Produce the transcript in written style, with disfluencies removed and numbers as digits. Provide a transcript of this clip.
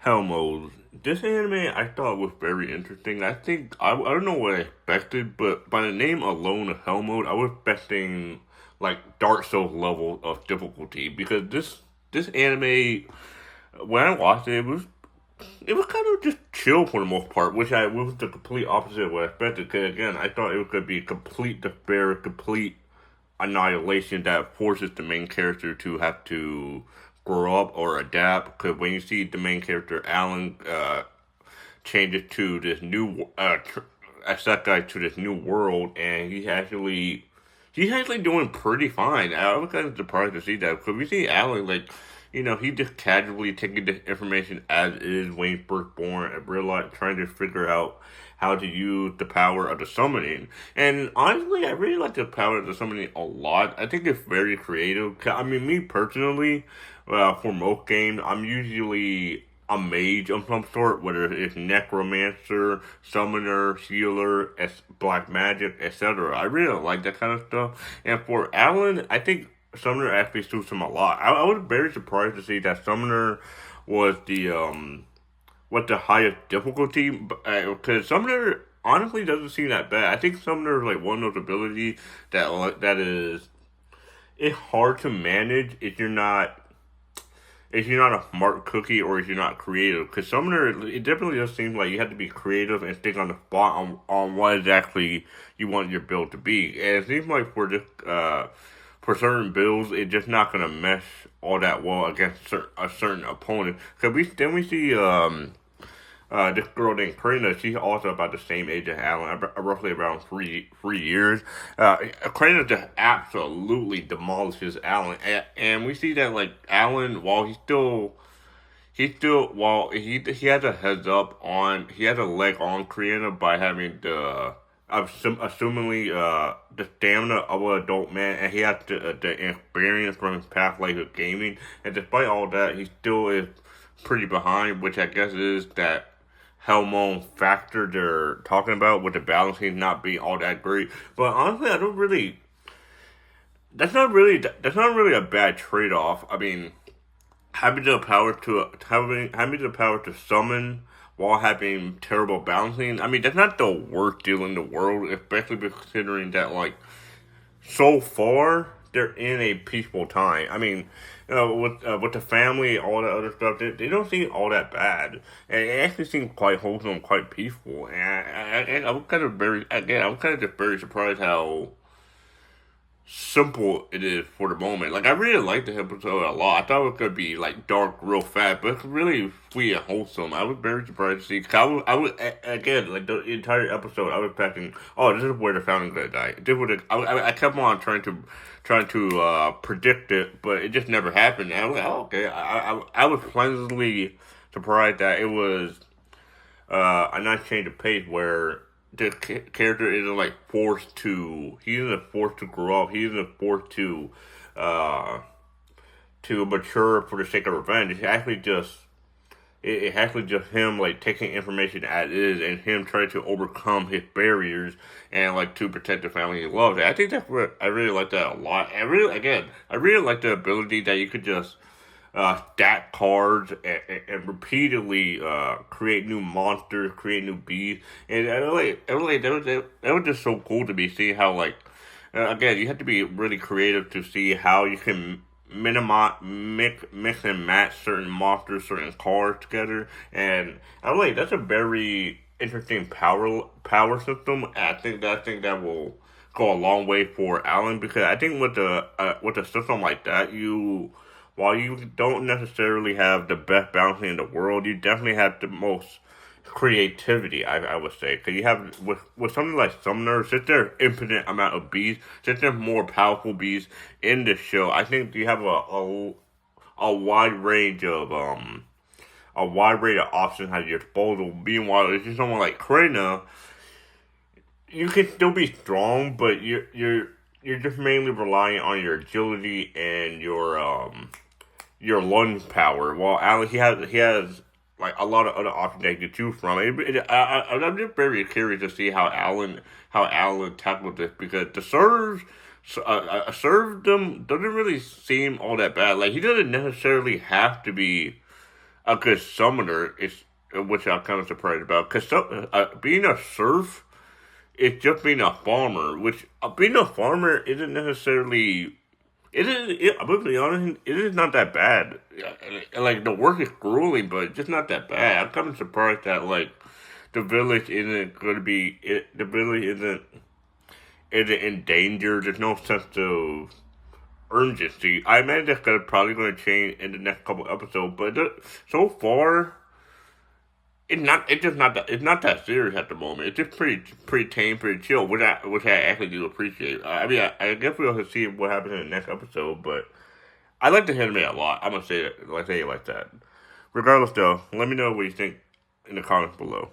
Hell mode. This anime I thought was very interesting. I don't know what I expected, but by the name alone of Hell mode, I was expecting like Dark Souls level of difficulty because this anime when I watched it, it was kind of just chill for the most part, which I was the complete opposite of what I expected. Because again, I thought it could be complete despair, complete annihilation that forces the main character to have to grow up or adapt. Because when you see the main character Alan changes to this new Isekai to this new world, and he's actually doing pretty fine. I was kind of surprised to see that because we see Alan like. He just casually taking the information as is when he first born and realize trying to figure out how to use the power of the summoning. And honestly, I really like the power of the summoning a lot. I think it's very creative. I mean, me personally, for most games, I'm usually a mage of some sort, whether it's necromancer, summoner, healer, black magic, etc. I really like that kind of stuff. And for Alan, I think Summoner actually suits him a lot. I was very surprised to see that Summoner was the highest difficulty because Summoner honestly doesn't seem that bad. I think Summoner is like one of those abilities that is it's hard to manage if you're not a smart cookie or if you're not creative. Because Summoner, it definitely does seem like you have to be creative and think on the spot on what exactly you want your build to be. And it seems like for certain builds, it's just not gonna mesh all that well against a certain opponent. Cause we see this girl named Karina. She's also about the same age as Alan, roughly around three years. Karina just absolutely demolishes Alan, and we see that like Alan, while while he has a heads up on he has a leg on Karina by having assumingly the stamina of an adult man, and he has the experience from his past life of gaming. And despite all that, he still is pretty behind, which I guess is that Hellmon factor they're talking about with the balancing not being all that great. But honestly, I don't really. That's not really a bad trade off. I mean, having the power to summon while having terrible balancing. I mean, that's not the worst deal in the world, especially considering that like so far they're in a peaceful time. I mean, with the family, all that other stuff, they don't seem all that bad, and it actually seems quite wholesome, quite peaceful. And I'm kind of very again, I'm kind of just very surprised how simple it is for the moment. Like I really liked the episode a lot. I thought it could be like dark, real fast, but it's really sweet and wholesome. I was very surprised to see. Cause again like the entire episode. I was expecting, oh, this is where the fountain gonna die. This would I kept on trying to predict it, but it just never happened. And I was like, oh, okay. I was pleasantly surprised that it was a nice change of pace where the character isn't like he isn't forced to grow up. He isn't forced uh to mature for the sake of revenge. It's actually just him like taking information as is and him trying to overcome his barriers and like to protect the family he loves. I think that's what I really like that a lot. I really like the ability that you could just stack cards and repeatedly create new monsters, create new beasts, and that was just so cool to be seeing how like again you have to be really creative to see how you can minimize mix and match certain monsters, certain cards together, and I was like that's a very interesting power system. And I think that will go a long way for Alan because I think with a system like that you while you don't necessarily have the best balancing in the world, you definitely have the most creativity. I would say because you have with something like Summoner, since there are infinite amount of beasts, since there's more powerful beasts in this show, I think you have a wide range of options at your disposal. Meanwhile, if you're someone like Krena, you can still be strong, but you're just mainly relying on your agility and your lung power. While Alan he has like a lot of other options that you can choose from. I'm just very curious to see how Alan tackled this because the serve them doesn't really seem all that bad. Like he doesn't necessarily have to be. a good summoner is, which I'm kind of surprised about. Because being a serf is just being a farmer, which being a farmer isn't necessarily. I'm gonna be honest, it is not that bad. Like, the work is grueling, but it's just not that bad. I'm kind of surprised that, like, the village isn't going to be. The village isn't in danger. There's no sense of urgency. I imagine that's probably going to change in the next couple episodes, but so far, it's just not that it's not that serious at the moment. It's just pretty tame, pretty chill, which I actually do appreciate. I mean, I guess we'll have to see what happens in the next episode, but I like the anime a lot. I'm gonna say it like that. Regardless, though, let me know what you think in the comments below.